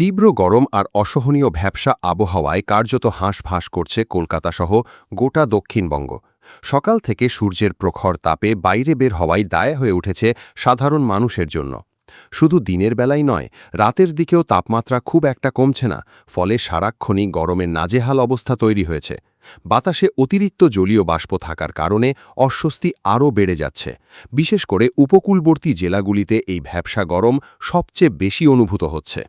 তীব্র গরম আর অসহনীয় ভ্যাপসা আবহাওয়ায় কার্যত হাঁসফাঁস করছে কলকাতাসহ গোটা দক্ষিণবঙ্গ। সকাল থেকে সূর্যের প্রখর তাপে বাইরে বের হওয়াই দায় হয়ে উঠেছে সাধারণ মানুষের জন্য। শুধু দিনের বেলায় নয়, রাতের দিকেও তাপমাত্রা খুব একটা কমছে না, ফলে সারাক্ষণই গরমের নাজেহাল অবস্থা তৈরি হয়েছে। বাতাসে অতিরিক্ত জলীয় বাষ্প থাকার কারণে অস্বস্তি আরও বেড়ে যাচ্ছে। বিশেষ করে উপকূলবর্তী জেলাগুলিতে এই ভ্যাপসা গরম সবচেয়ে বেশি অনুভূত হচ্ছে।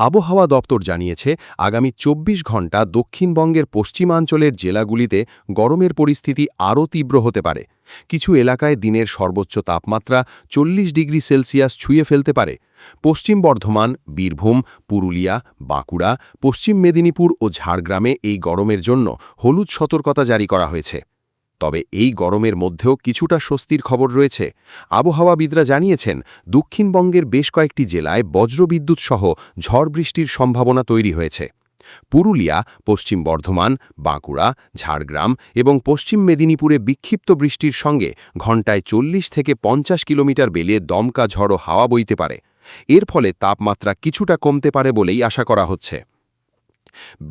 আবহাওয়া দপ্তর জানিয়েছে, আগামী ২৪ ঘণ্টা দক্ষিণবঙ্গের পশ্চিমাঞ্চলের জেলাগুলিতে গরমের পরিস্থিতি আরও তীব্র হতে পারে। কিছু এলাকায় দিনের সর্বোচ্চ তাপমাত্রা ৪০ ডিগ্রি সেলসিয়াস ছুঁয়ে ফেলতে পারে। পশ্চিম বর্ধমান, বীরভূম, পুরুলিয়া, বাঁকুড়া, পশ্চিম মেদিনীপুর ও ঝাড়গ্রামে এই গরমের জন্য হলুদ সতর্কতা জারি করা হয়েছে। তবে এই গরমের মধ্যেও কিছুটা স্বস্তির খবর রয়েছে। আবহাওয়াবিদরা জানিয়েছেন, দক্ষিণবঙ্গের বেশ কয়েকটি জেলায় বজ্রবিদ্যুৎ সহ ঝড় বৃষ্টির সম্ভাবনা তৈরি হয়েছে। পুরুলিয়া, পশ্চিম বর্ধমান, বাঁকুড়া, ঝাড়গ্রাম এবং পশ্চিম মেদিনীপুরে বিক্ষিপ্ত বৃষ্টির সঙ্গে ঘণ্টায় ৪০ থেকে ৫০ কিলোমিটার বেগে দমকা ঝড়ো হাওয়া বইতে পারে। এর ফলে তাপমাত্রা কিছুটা কমতে পারে বলেই আশা করা হচ্ছে।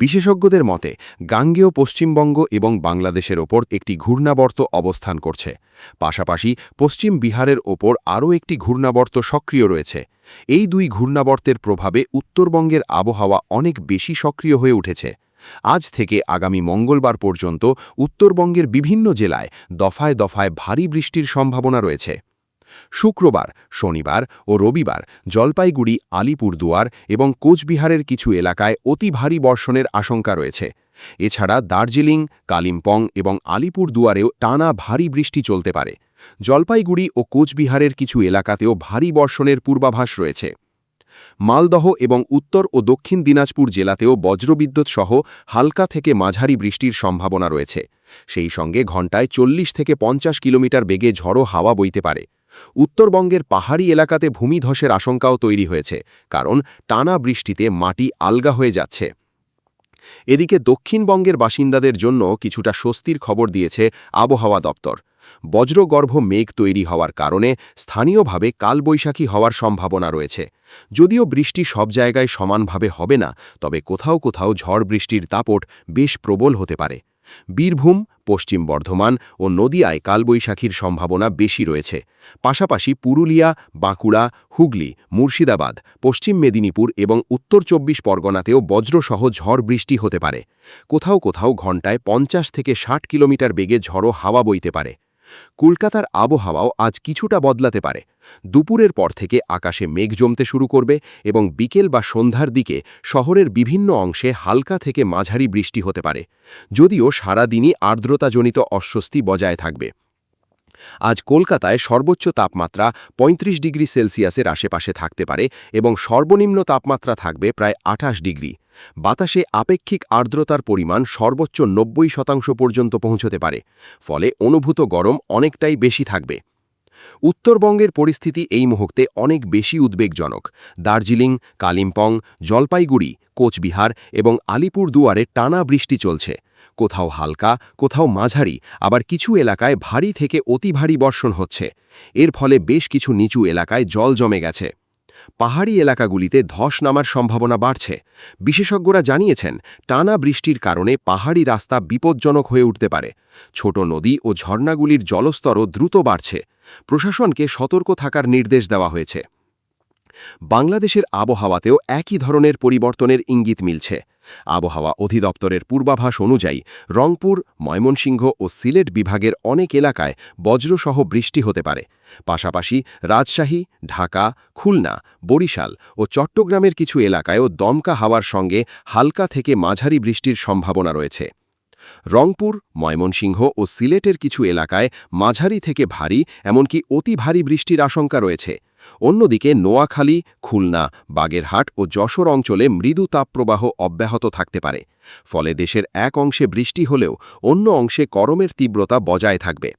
বিশেষজ্ঞদের মতে, গাঙ্গেয় পশ্চিমবঙ্গ এবং বাংলাদেশের ওপর একটি ঘূর্ণাবর্ত অবস্থান করছে। পাশাপাশি পশ্চিম বিহারের ওপর আরও একটি ঘূর্ণাবর্ত সক্রিয় রয়েছে। এই দুই ঘূর্ণাবর্তের প্রভাবে উত্তরবঙ্গের আবহাওয়া অনেক বেশি সক্রিয় হয়ে উঠেছে। আজ থেকে আগামী মঙ্গলবার পর্যন্ত উত্তরবঙ্গের বিভিন্ন জেলায় দফায় দফায় ভারী বৃষ্টির সম্ভাবনা রয়েছে। শুক্রবার, শনিবার ও রবিবার জলপাইগুড়ি, আলিপুরদুয়ার এবং কোচবিহারের কিছু এলাকায় অতি ভারী বর্ষণের আশঙ্কা রয়েছে। এছাড়া দার্জিলিং, কালিম্পং এবং আলিপুরদুয়ারেও টানা ভারী বৃষ্টি চলতে পারে। জলপাইগুড়ি ও কোচবিহারের কিছু এলাকাতেও ভারী বর্ষণের পূর্বাভাস রয়েছে। মালদহ এবং উত্তর ও দক্ষিণ দিনাজপুর জেলাতেও বজ্রবিদ্যুৎ সহ হালকা থেকে মাঝারি বৃষ্টির সম্ভাবনা রয়েছে। সেই সঙ্গে ঘণ্টায় ৪০ থেকে ৫০ কিলোমিটার বেগে ঝড়ো হাওয়া বইতে পারে। উত্তরবঙ্গের পাহাড়ি এলাকাতে ভূমিধসের আশঙ্কাও তৈরি হয়েছে, কারণ টানা বৃষ্টিতে মাটি আলগা হয়ে যাচ্ছে। এদিকে দক্ষিণবঙ্গের বাসিন্দাদের জন্য কিছুটা স্বস্তির খবর দিয়েছে আবহাওয়া দপ্তর। বজ্রগর্ভ মেঘ তৈরি হওয়ার কারণে স্থানীয়ভাবে কালবৈশাখী হওয়ার সম্ভাবনা রয়েছে। যদিও বৃষ্টি সব জায়গায় সমানভাবে হবে না, তবে কোথাও কোথাও ঝড় বৃষ্টির দাপট বেশ প্রবল হতে পারে। বীরভূম, পশ্চিম বর্ধমান ও নদিয়ায় কালবৈশাখীর সম্ভাবনা বেশি রয়েছে। পাশাপাশি পুরুলিয়া, বাঁকুড়া, হুগলি, মুর্শিদাবাদ, পশ্চিম মেদিনীপুর এবং উত্তর ২৪ পরগনাতেও বজ্রসহ ঝড় বৃষ্টি হতে পারে। কোথাও কোথাও ঘণ্টায় ৫০ থেকে ৬০ কিলোমিটার বেগে ঝড়ো হাওয়া বইতে পারে। কলকাতার আবহাওয়াও আজ কিছুটা বদলাতে পারে। দুপুরের পর থেকে আকাশে মেঘ জমতে শুরু করবে এবং বিকেল বা সন্ধ্যার দিকে শহরের বিভিন্ন অংশে হালকা থেকে মাঝারি বৃষ্টি হতে পারে। যদিও সারাদিনই আর্দ্রতাজনিত অস্বস্তি বজায় থাকবে। আজ কলকাতায় সর্বোচ্চ তাপমাত্রা ৩৫ ডিগ্রি সেলসিয়াসের আশেপাশে থাকতে পারে এবং সর্বনিম্ন তাপমাত্রা থাকবে প্রায় ২৮ ডিগ্রি। বাতাসে আপেক্ষিক আর্দ্রতার পরিমাণ সর্বোচ্চ ৯০% পর্যন্ত পৌঁছতে পারে, ফলে অনুভূত গরম অনেকটাই বেশি থাকবে। উত্তরবঙ্গের পরিস্থিতি এই মুহূর্তে অনেক বেশি উদ্বেগজনক। দার্জিলিং, কালিম্পং, জলপাইগুড়ি, কোচবিহার এবং আলিপুরদুয়ারে টানা বৃষ্টি চলছে। কোথাও হালকা, কোথাও মাঝারি, আবার কিছু এলাকায় ভারী থেকে অতি ভারী বর্ষণ হচ্ছে। এর ফলে বেশ কিছু নিচু এলাকায় জল জমে গেছে। পাহাড়ি এলাকাগুলিতে ধস নামার সম্ভাবনা বাড়ছে। বিশেষজ্ঞরা জানিয়েছেন, টানা বৃষ্টির কারণে পাহাড়ি রাস্তা বিপজ্জনক হয়ে উঠতে পারে। ছোট নদী ও ঝর্ণাগুলির জলস্তরও দ্রুত বাড়ছে। প্রশাসনকে সতর্ক থাকার নির্দেশ দেওয়া হয়েছে। বাংলাদেশের আবহাওয়াতেও একই ধরনের পরিবর্তনের ইঙ্গিত মিলছে। আবহাওয়া অধিদপ্তরের পূর্বাভাস অনুযায়ী রংপুর, ময়মনসিংহ ও সিলেট বিভাগের অনেক এলাকায় বজ্রসহ বৃষ্টি হতে পারে। পাশাপাশি রাজশাহী, ঢাকা, খুলনা, বরিশাল ও চট্টগ্রামের কিছু এলাকায়ও দমকা হাওয়ার সঙ্গে হালকা থেকে মাঝারি বৃষ্টির সম্ভাবনা রয়েছে। রংপুর, ময়মনসিংহ ও সিলেটের কিছু এলাকায় মাঝারি থেকে ভারী, এমনকি অতি ভারী বৃষ্টির আশঙ্কা রয়েছে। অন্যদিকে নোয়াখালী, খুলনা, বাগেরহাট ও যশোর অঞ্চলে মৃদু তাপপ্রবাহ অব্যাহত থাকতে পারে। ফলে দেশের এক অংশে বৃষ্টি হলেও অন্য অংশে গরমের তীব্রতা বজায় থাকবে।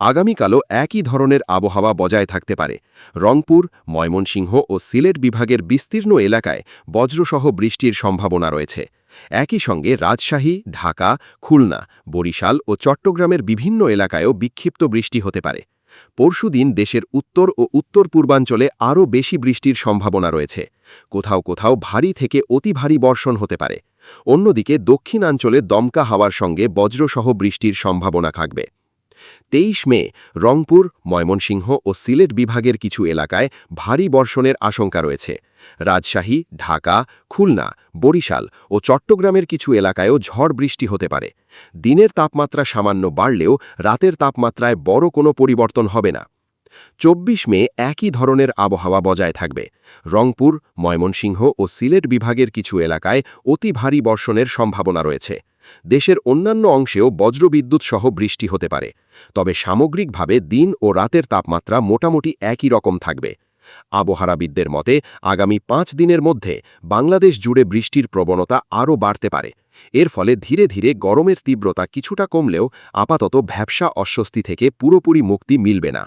আগামীকালও একই ধরনের আবহাওয়া বজায় থাকতে পারে। রংপুর, ময়মনসিংহ ও সিলেট বিভাগের বিস্তীর্ণ এলাকায় বজ্রসহ বৃষ্টির সম্ভাবনা রয়েছে। একই সঙ্গে রাজশাহী, ঢাকা, খুলনা, বরিশাল ও চট্টগ্রামের বিভিন্ন এলাকায়ও বিক্ষিপ্ত বৃষ্টি হতে পারে। পরশুদিন দেশের উত্তর ও উত্তর পূর্বাঞ্চলে আরও বেশি বৃষ্টির সম্ভাবনা রয়েছে। কোথাও কোথাও ভারী থেকে অতি ভারী বর্ষণ হতে পারে। অন্যদিকে দক্ষিণাঞ্চলে দমকা হাওয়ার সঙ্গে বজ্রসহ বৃষ্টির সম্ভাবনা থাকবে। ২৩ মে রংপুর, ময়মনসিংহ ও সিলেট বিভাগের কিছু এলাকায় ভারী বর্ষণের আশঙ্কা রয়েছে। রাজশাহী, ঢাকা, খুলনা, বরিশাল ও চট্টগ্রামের কিছু এলাকায়ও ঝড় বৃষ্টি হতে পারে। দিনের তাপমাত্রা সামান্য বাড়লেও রাতের তাপমাত্রায় বড় কোনো পরিবর্তন হবে না। ২৪ মে একই ধরনের আবহাওয়া বজায় থাকবে। রংপুর, ময়মনসিংহ ও সিলেট বিভাগের কিছু এলাকায় অতি ভারী বর্ষণের সম্ভাবনা রয়েছে। দেশের অন্যান্য অংশেও বজ্রবিদ্যুৎ সহ বৃষ্টি হতে পারে। তবে সামগ্রিকভাবে দিন ও রাতের তাপমাত্রা মোটামুটি একই রকম থাকবে। আবহাওয়াবিদদের মতে আগামী ৫ দিনের মধ্যে বাংলাদেশ জুড়ে বৃষ্টির প্রবণতা আরও বাড়তে পারে। এর ফলে ধীরে ধীরে গরমের তীব্রতা কিছুটা কমলেও আপাতত ভ্যাপসা অস্বস্তি থেকে পুরোপুরি মুক্তি মিলবে না।